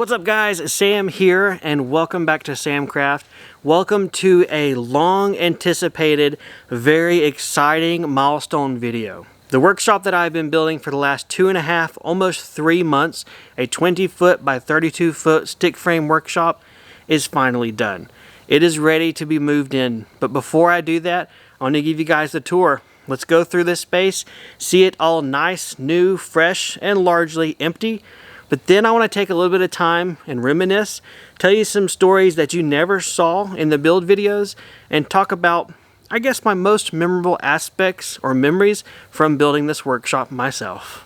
What's up guys, Sam here and welcome back to Samcraft. Welcome to a long anticipated, very exciting milestone video. The workshop that I've been building for the last 2.5, almost 3 months, a 20-foot by 32-foot stick frame workshop is finally done. It is ready to be moved in, but before I do that, I want to give you guys the tour. Let's go through this space, see it all nice, new, fresh, and largely empty. But then I want to take a little bit of time and reminisce, tell you some stories that you never saw in the build videos, and talk about, I guess, my most memorable aspects or memories from building this workshop myself.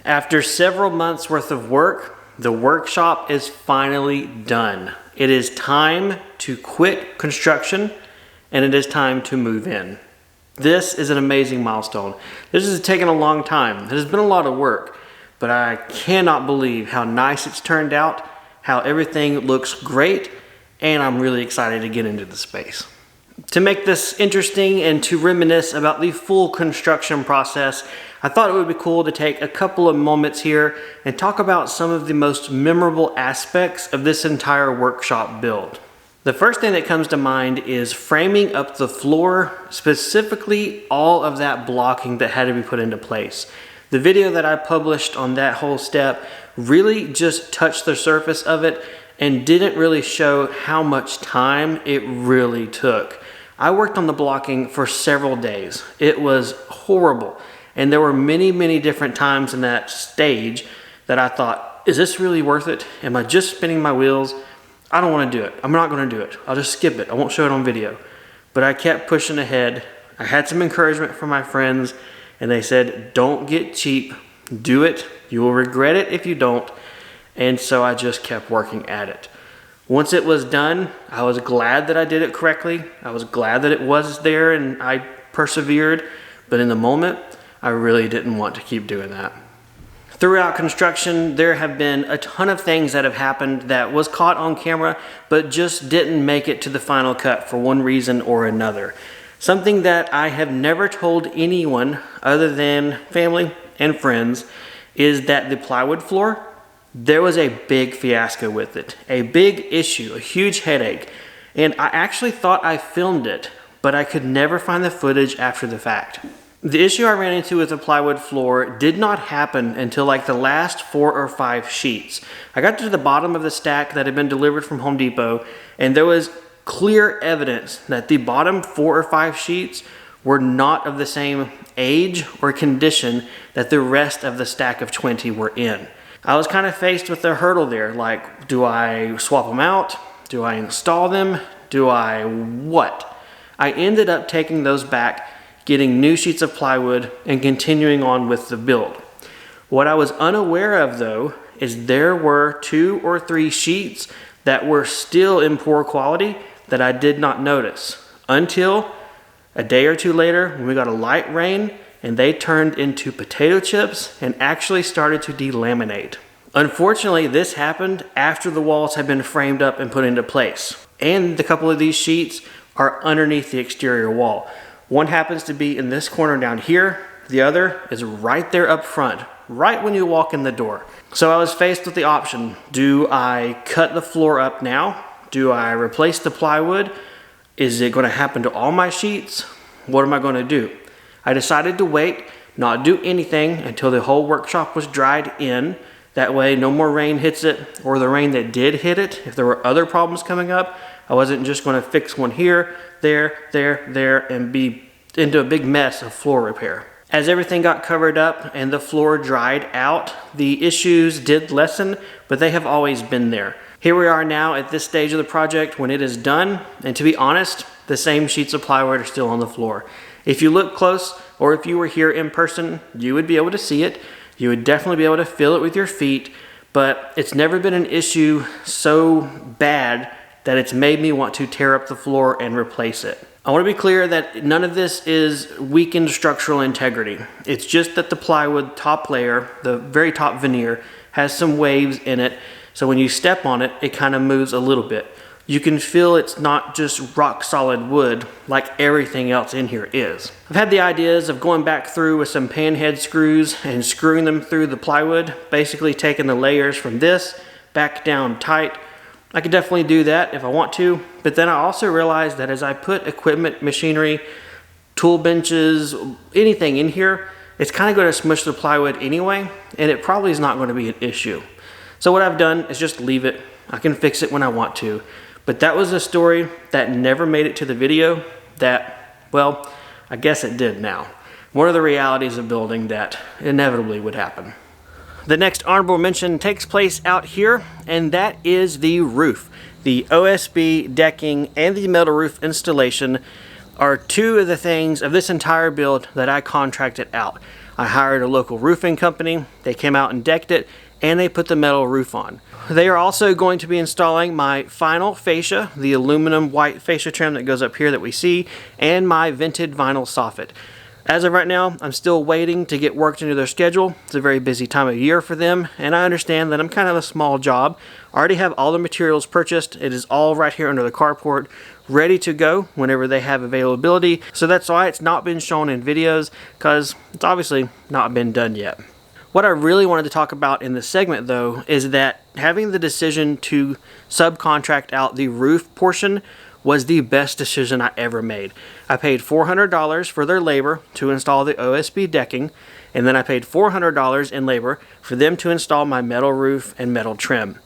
After several months worth of work, the workshop is finally done. It is time to quit construction and it is time to move in. This is an amazing milestone. This has taken a long time. It has been a lot of work, but I cannot believe how nice it's turned out, how everything looks great, and I'm really excited to get into the space. To make this interesting and to reminisce about the full construction process, I thought it would be cool to take a couple of moments here and talk about some of the most memorable aspects of this entire workshop build. The first thing that comes to mind is framing up the floor, specifically all of that blocking that had to be put into place. The video that I published on that whole step really just touched the surface of it and didn't really show how much time it really took. I worked on the blocking for several days. It was horrible. And there were many different times in that stage that I thought, is this really worth it? Am I just spinning my wheels? I don't want to do it. I'm not going to do it. I'll just skip it. I won't show it on video. But I kept pushing ahead. I had some encouragement from my friends and they said, don't get cheap. Do it. You will regret it if you don't. And so I just kept working at it. Once it was done, I was glad that I did it correctly. I was glad that it was there and I persevered. But in the moment, I really didn't want to keep doing that. Throughout construction, there have been a ton of things that have happened that was caught on camera, but just didn't make it to the final cut for one reason or another. Something that I have never told anyone other than family and friends is that the plywood floor, there was a big fiasco with it, a big issue, a huge headache. And I actually thought I filmed it, but I could never find the footage after the fact. The issue I ran into with the plywood floor did not happen until like the last 4 or 5 sheets. I got to the bottom of the stack that had been delivered from Home Depot, and there was clear evidence that the bottom 4 or 5 sheets were not of the same age or condition that the rest of the stack of 20 were in. I was kind of faced with a hurdle there, like, do I swap them out? Do I install them? Do I what? I ended up taking those back, getting new sheets of plywood, and continuing on with the build. What I was unaware of though, is there were 2 or 3 sheets that were still in poor quality that I did not notice until a day or 2 later when we got a light rain and they turned into potato chips and actually started to delaminate. Unfortunately, this happened after the walls had been framed up and put into place. And a couple of these sheets are underneath the exterior wall. One happens to be in this corner down here. The other is right there up front, right when you walk in the door. So I was faced with the option, do I cut the floor up now? Do I replace the plywood? Is it going to happen to all my sheets? What am I going to do? I decided to wait, not do anything until the whole workshop was dried in. That way no more rain hits it, or the rain that did hit it, if there were other problems coming up, I wasn't just going to fix one here, there, and be into a big mess of floor repair. As everything got covered up and the floor dried out, the issues did lessen, but they have always been there. Here we are now at this stage of the project when it is done, and to be honest, the same sheets of plywood are still on the floor. If you look close, or if you were here in person, you would be able to see it. You would definitely be able to feel it with your feet, but it's never been an issue so bad that it's made me want to tear up the floor and replace it. I want to be clear that none of this is weakened structural integrity. It's just that the plywood top layer, the very top veneer, has some waves in it. So when you step on it, it kind of moves a little bit. You can feel it's not just rock solid wood like everything else in here is. I've had the ideas of going back through with some panhead screws and screwing them through the plywood, basically taking the layers from this back down tight. I could definitely do that if I want to, but then I also realized that as I put equipment, machinery, tool benches, anything in here, it's kind of going to smush the plywood anyway, and it probably is not going to be an issue. So what I've done is just leave it. I can fix it when I want to. But that was a story that never made it to the video that, well, I guess it did now. One of the realities of building that inevitably would happen. The next honorable mention takes place out here, and that is the roof. The OSB decking and the metal roof installation are two of the things of this entire build that I contracted out. I hired a local roofing company, they came out and decked it, and they put the metal roof on. They are also going to be installing my final fascia, the aluminum white fascia trim that goes up here that we see, and my vented vinyl soffit. As of right now, I'm still waiting to get worked into their schedule. It's a very busy time of year for them, and I understand that I'm kind of a small job. I already have all the materials purchased. It is all right here under the carport, ready to go whenever they have availability. So that's why it's not been shown in videos, because it's obviously not been done yet. What I really wanted to talk about in this segment, though, is that having the decision to subcontract out the roof portion was the best decision I ever made. I paid $400 for their labor to install the OSB decking, and then I paid $400 in labor for them to install my metal roof and metal trim.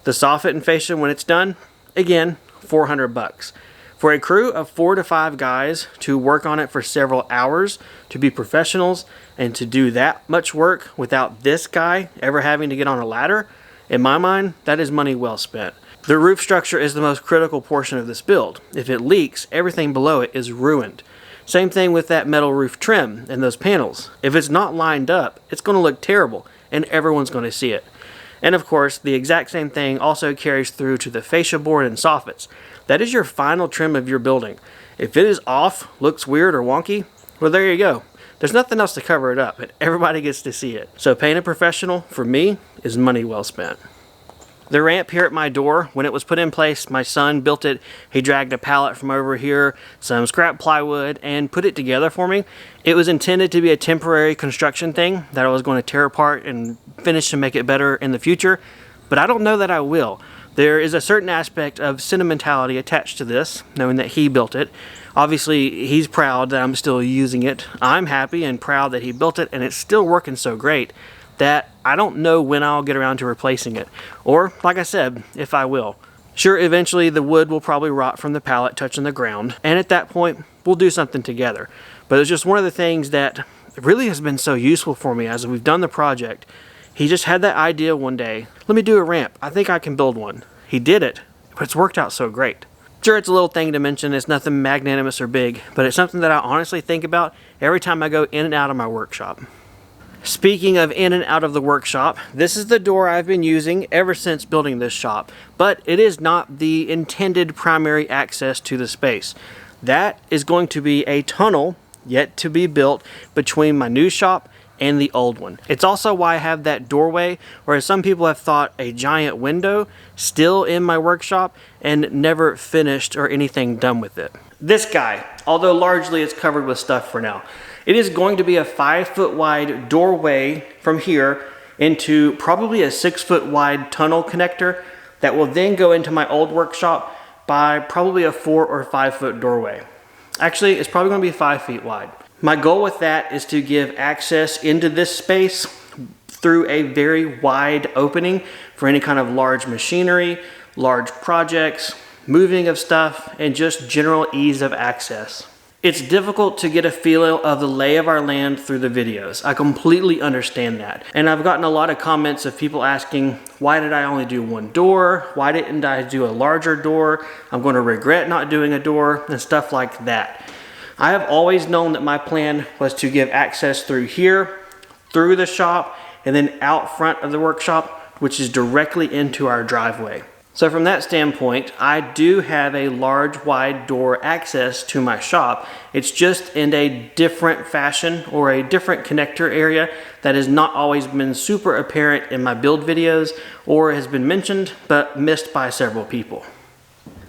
The soffit and fascia, when it's done, again, $400. For a crew of 4 to 5 guys to work on it for several hours, to be professionals, and to do that much work without this guy ever having to get on a ladder, in my mind, that is money well spent. The roof structure is the most critical portion of this build. If it leaks, everything below it is ruined. Same thing with that metal roof trim and those panels. If it's not lined up, it's going to look terrible, and everyone's going to see it. And of course, the exact same thing also carries through to the fascia board and soffits. That is your final trim of your building. If it is off, looks weird or wonky, well, there you go. There's nothing else to cover it up, and everybody gets to see it. So paying a professional, for me, is money well spent. The ramp here at my door, when it was put in place, my son built it. He dragged a pallet from over here, some scrap plywood, and put it together for me. It was intended to be a temporary construction thing that I was going to tear apart and finish to make it better in the future, but I don't know that I will. There is a certain aspect of sentimentality attached to this, knowing that he built it. Obviously, he's proud that I'm still using it. I'm happy and proud that he built it, and it's still working so great that I don't know when I'll get around to replacing it. Or, like I said, if I will. Sure, eventually the wood will probably rot from the pallet touching the ground, and at that point, we'll do something together. But it's just one of the things that really has been so useful for me as we've done the project. He just had that idea one day, let me do a ramp, I think I can build one. He did it, but it's worked out so great. Sure, it's a little thing to mention, it's nothing magnanimous or big, but it's something that I honestly think about every time I go in and out of my workshop. Speaking of in and out of the workshop, this is the door I've been using ever since building this shop, but it is not the intended primary access to the space. That is going to be a tunnel yet to be built between my new shop and the old one. It's also why I have that doorway, or as some people have thought, a giant window, still in my workshop and never finished or anything done with it. This guy, although largely it's covered with stuff for now, it is going to be a 5-foot wide doorway from here into probably a 6-foot wide tunnel connector that will then go into my old workshop by probably a 4 or 5 foot doorway. Actually, it's probably going to be 5 feet wide. My goal with that is to give access into this space through a very wide opening for any kind of large machinery, large projects, moving of stuff, and just general ease of access. It's difficult to get a feel of the lay of our land through the videos. I completely understand that. And I've gotten a lot of comments of people asking, why did I only do one door? Why didn't I do a larger door? I'm going to regret not doing a door and stuff like that. I have always known that my plan was to give access through here, through the shop, and then out front of the workshop, which is directly into our driveway. So from that standpoint, I do have a large wide door access to my shop. It's just in a different fashion or a different connector area that has not always been super apparent in my build videos or has been mentioned but missed by several people.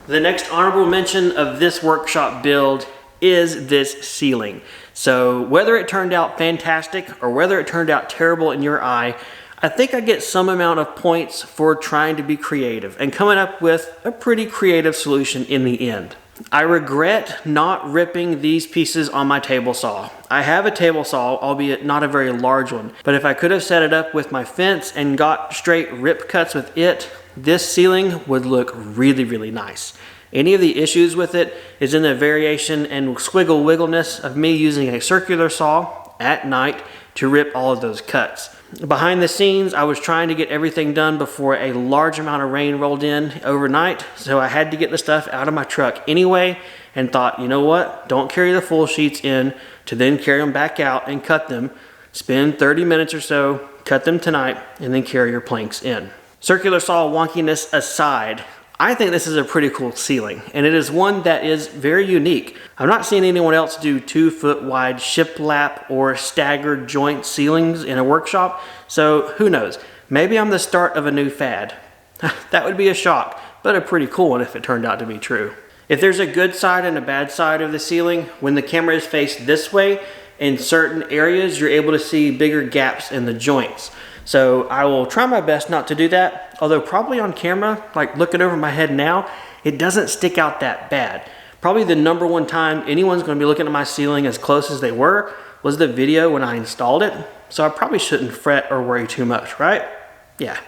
The next honorable mention of this workshop build is this ceiling. So whether it turned out fantastic or whether it turned out terrible in your eye, I think I get some amount of points for trying to be creative and coming up with a pretty creative solution in the end. I regret not ripping these pieces on my table saw. I have a table saw, albeit not a very large one, but if I could have set it up with my fence and got straight rip cuts with it, this ceiling would look really, really nice. Any of the issues with it is in the variation and squiggle wiggleness of me using a circular saw at night to rip all of those cuts. Behind the scenes, I was trying to get everything done before a large amount of rain rolled in overnight, so I had to get the stuff out of my truck anyway and thought, you know what, don't carry the full sheets in to then carry them back out and cut them. Spend 30 minutes or so, cut them tonight, and then carry your planks in. Circular saw wonkiness aside, I think this is a pretty cool ceiling, and it is one that is very unique. I've not seen anyone else do 2-foot wide shiplap or staggered joint ceilings in a workshop, so who knows? Maybe I'm the start of a new fad. That would be a shock, but a pretty cool one if it turned out to be true. If there's a good side and a bad side of the ceiling, when the camera is faced this way, in certain areas you're able to see bigger gaps in the joints. So I will try my best not to do that, although probably on camera, like looking over my head now, it doesn't stick out that bad. Probably the number one time anyone's going to be looking at my ceiling as close as they were was the video when I installed it, so I probably shouldn't fret or worry too much, right? Yeah.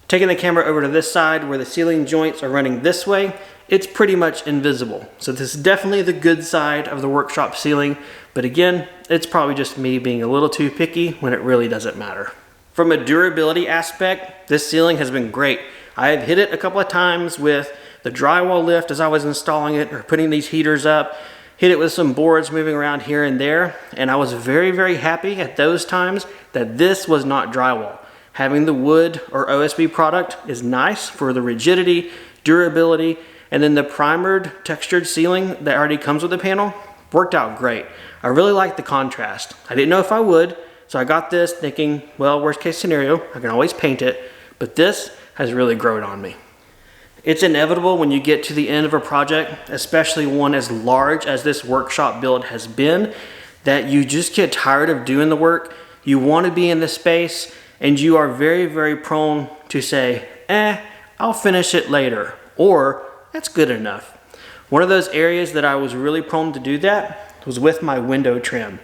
Taking the camera over to this side where the ceiling joints are running this way, it's pretty much invisible. So this is definitely the good side of the workshop ceiling, but again, it's probably just me being a little too picky when it really doesn't matter. From a durability aspect, this ceiling has been great. I have hit it a couple of times with the drywall lift as I was installing it or putting these heaters up, hit it with some boards moving around here and there, and I was very, very happy at those times that this was not drywall. Having the wood or OSB product is nice for the rigidity, durability, and then the primered textured ceiling that already comes with the panel worked out great. I really like the contrast. I didn't know if I would, so I got this thinking, well, worst case scenario, I can always paint it, but this has really grown on me. It's inevitable when you get to the end of a project, especially one as large as this workshop build has been, that you just get tired of doing the work. You want to be in the space, and you are very, very prone to say, I'll finish it later, or that's good enough. One of those areas that I was really prone to do that was with my window trim.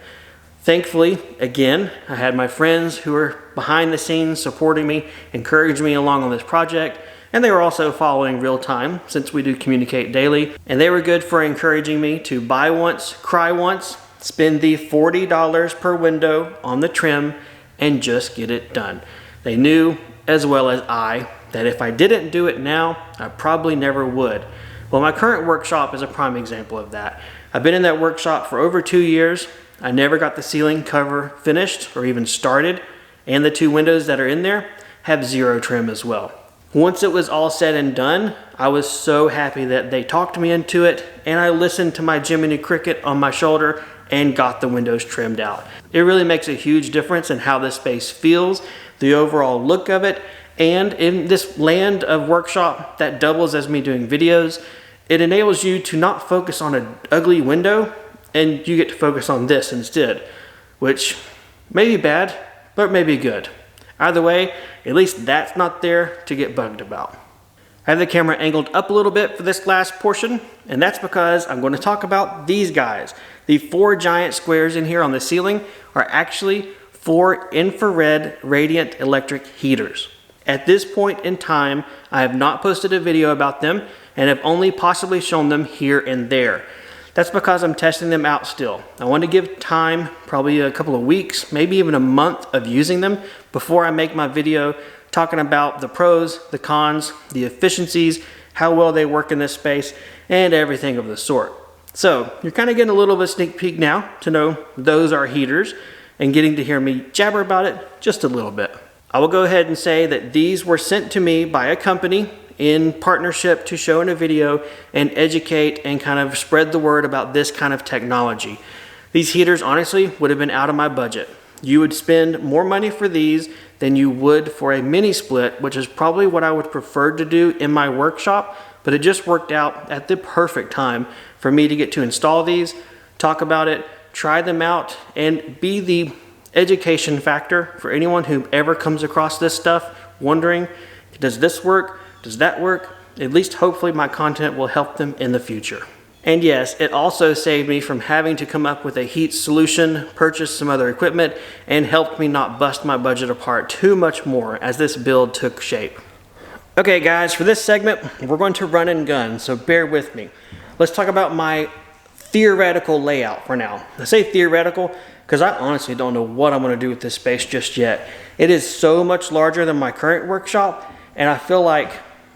Thankfully, again, I had my friends who were behind the scenes supporting me, encouraging me along on this project, and they were also following real time since we do communicate daily, and they were good for encouraging me to buy once, cry once, spend the $40 per window on the trim, and just get it done. They knew, as well as I, that if I didn't do it now, I probably never would. Well, my current workshop is a prime example of that. I've been in that workshop for over 2 years. I never got the ceiling cover finished or even started, and the 2 windows that are in there have 0 trim as well. Once it was all said and done, I was so happy that they talked me into it, and I listened to my Jiminy Cricket on my shoulder and got the windows trimmed out. It really makes a huge difference in how this space feels, the overall look of it, and in this land of workshop that doubles as me doing videos, it enables you to not focus on an ugly window, and you get to focus on this instead, which may be bad, but may be good. Either way, at least that's not there to get bugged about. I have the camera angled up a little bit for this last portion, and that's because I'm going to talk about these guys. The 4 giant squares in here on the ceiling are actually 4 infrared radiant electric heaters. At this point in time, I have not posted a video about them and have only possibly shown them here and there. That's because I'm testing them out still. I want to give time, probably a couple of weeks, maybe even a month of using them before I make my video talking about the pros, the cons, the efficiencies, how well they work in this space, and everything of the sort. So you're kind of getting a little bit of a sneak peek now to know those are heaters and getting to hear me jabber about it just a little bit. I will go ahead and say that these were sent to me by a company in partnership to show in a video and educate and kind of spread the word about this kind of technology. These heaters honestly would have been out of my budget. You would spend more money for these than you would for a mini split, which is probably what I would prefer to do in my workshop, but it just worked out at the perfect time for me to get to install these, talk about it, try them out, and be the education factor for anyone who ever comes across this stuff wondering, does this work? Does that work? At least hopefully my content will help them in the future. And yes, it also saved me from having to come up with a heat solution, purchase some other equipment, and helped me not bust my budget apart too much more as this build took shape. Okay guys, for this segment, we're going to run and gun, so bear with me. Let's talk about my theoretical layout for now. I say theoretical because I honestly don't know what I'm going to do with this space just yet. It is so much larger than my current workshop, and I feel like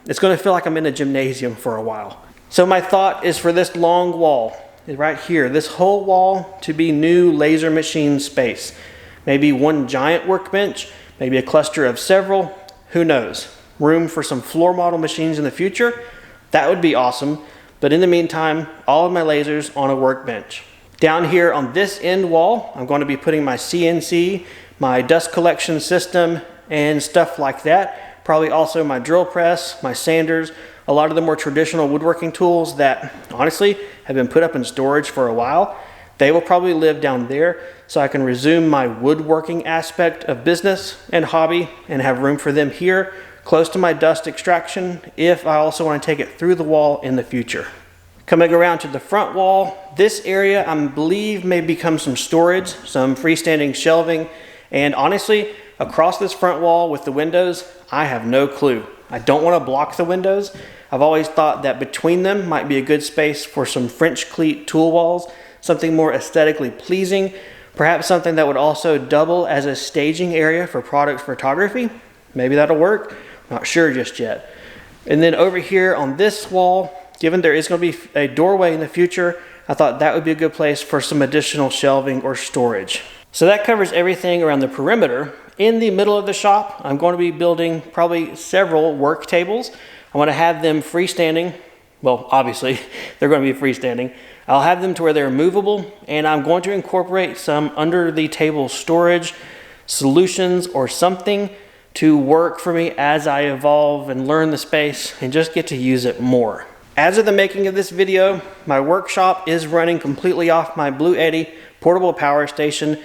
it's going to feel like I'm in a gymnasium for a while. So my thought is for this long wall, right here, this whole wall to be new laser machine space. Maybe one giant workbench, maybe a cluster of several, who knows. Room for some floor model machines in the future, that would be awesome. But in the meantime, all of my lasers on a workbench. Down here on this end wall, I'm going to be putting my CNC, my dust collection system, and stuff like that. Probably also my drill press, my sanders, a lot of the more traditional woodworking tools that honestly have been put up in storage for a while. They will probably live down there so I can resume my woodworking aspect of business and hobby and have room for them here, close to my dust extraction, if I also want to take it through the wall in the future. Coming around to the front wall, this area I believe may become some storage, some freestanding shelving, and honestly, across this front wall with the windows, I have no clue. I don't want to block the windows. I've always thought that between them might be a good space for some French cleat tool walls, something more aesthetically pleasing, perhaps something that would also double as a staging area for product photography. Maybe that'll work. Not sure just yet. And then over here on this wall, given there is going to be a doorway in the future, I thought that would be a good place for some additional shelving or storage. So that covers everything around the perimeter. In the middle of the shop, I'm going to be building probably several work tables. I want to have them freestanding. Well, obviously, they're going to be freestanding. I'll have them to where they're movable, and I'm going to incorporate some under the table storage solutions or something to work for me as I evolve and learn the space and just get to use it more. As of the making of this video, my workshop is running completely off my Blue Eddy portable power station,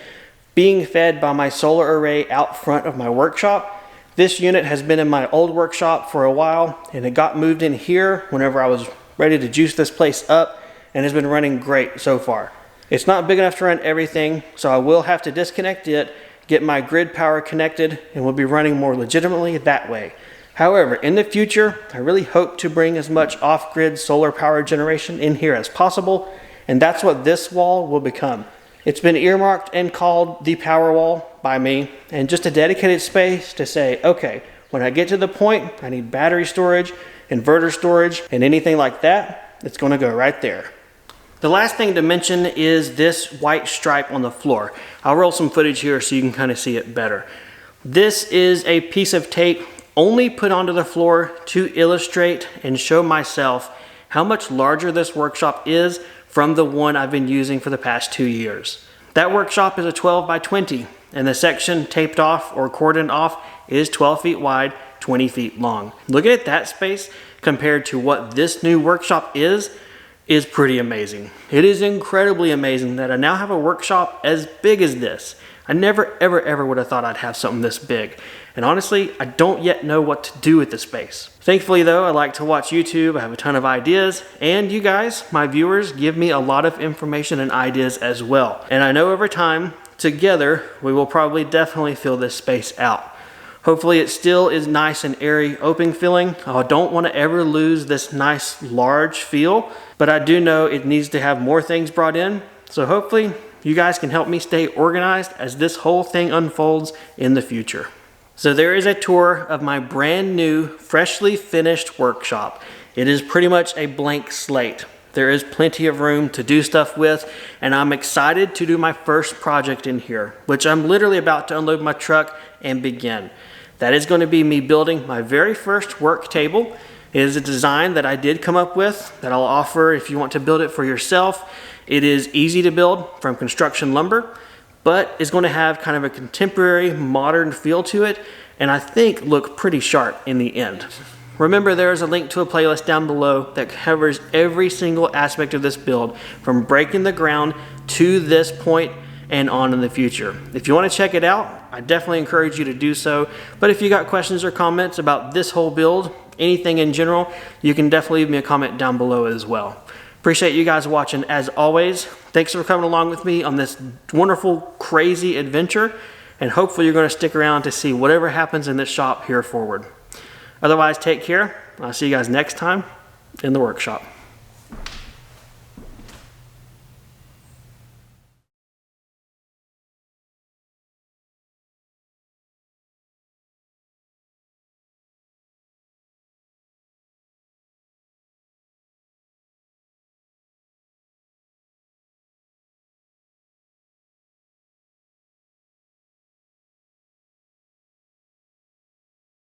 being fed by my solar array out front of my workshop. This unit has been in my old workshop for a while, and it got moved in here whenever I was ready to juice this place up, and has been running great so far. It's not big enough to run everything, so I will have to disconnect it, get my grid power connected, and we'll be running more legitimately that way. However, in the future, I really hope to bring as much off-grid solar power generation in here as possible, and that's what this wall will become. It's been earmarked and called the power wall by me, and just a dedicated space to say, okay, when I get to the point I need battery storage, inverter storage, and anything like that, it's going to go right there. The last thing to mention is this white stripe on the floor. I'll roll some footage here so you can kind of see it better. This is a piece of tape only put onto the floor to illustrate and show myself how much larger this workshop is from the one I've been using for the past 2 years. That workshop is a 12 by 20, and the section taped off or cordoned off is 12 feet wide, 20 feet long. Looking at that space compared to what this new workshop is pretty amazing. It is incredibly amazing that I now have a workshop as big as this. I never ever would have thought I'd have something this big. And honestly, I don't yet know what to do with the space. Thankfully though, I like to watch YouTube, I have a ton of ideas, and you guys, my viewers, give me a lot of information and ideas as well. And I know over time, together, we will probably definitely fill this space out. Hopefully it still is nice and airy, open feeling. I don't want to ever lose this nice large feel, but I do know it needs to have more things brought in. So hopefully you guys can help me stay organized as this whole thing unfolds in the future. So there is a tour of my brand new, freshly finished workshop. It is pretty much a blank slate. There is plenty of room to do stuff with, and I'm excited to do my first project in here, which I'm literally about to unload my truck and begin. That is going to be me building my very first work table. It is a design that I did come up with that I'll offer if you want to build it for yourself. It is easy to build from construction lumber, but it's going to have kind of a contemporary modern feel to it, and I think look pretty sharp in the end. Remember, there is a link to a playlist down below that covers every single aspect of this build, from breaking the ground to this point and on in the future. If you want to check it out, I definitely encourage you to do so. But if you got questions or comments about this whole build, anything in general, you can definitely leave me a comment down below as well. Appreciate you guys watching as always. Thanks for coming along with me on this wonderful, crazy adventure, and hopefully you're going to stick around to see whatever happens in this shop here forward. Otherwise, take care. I'll see you guys next time in the workshop.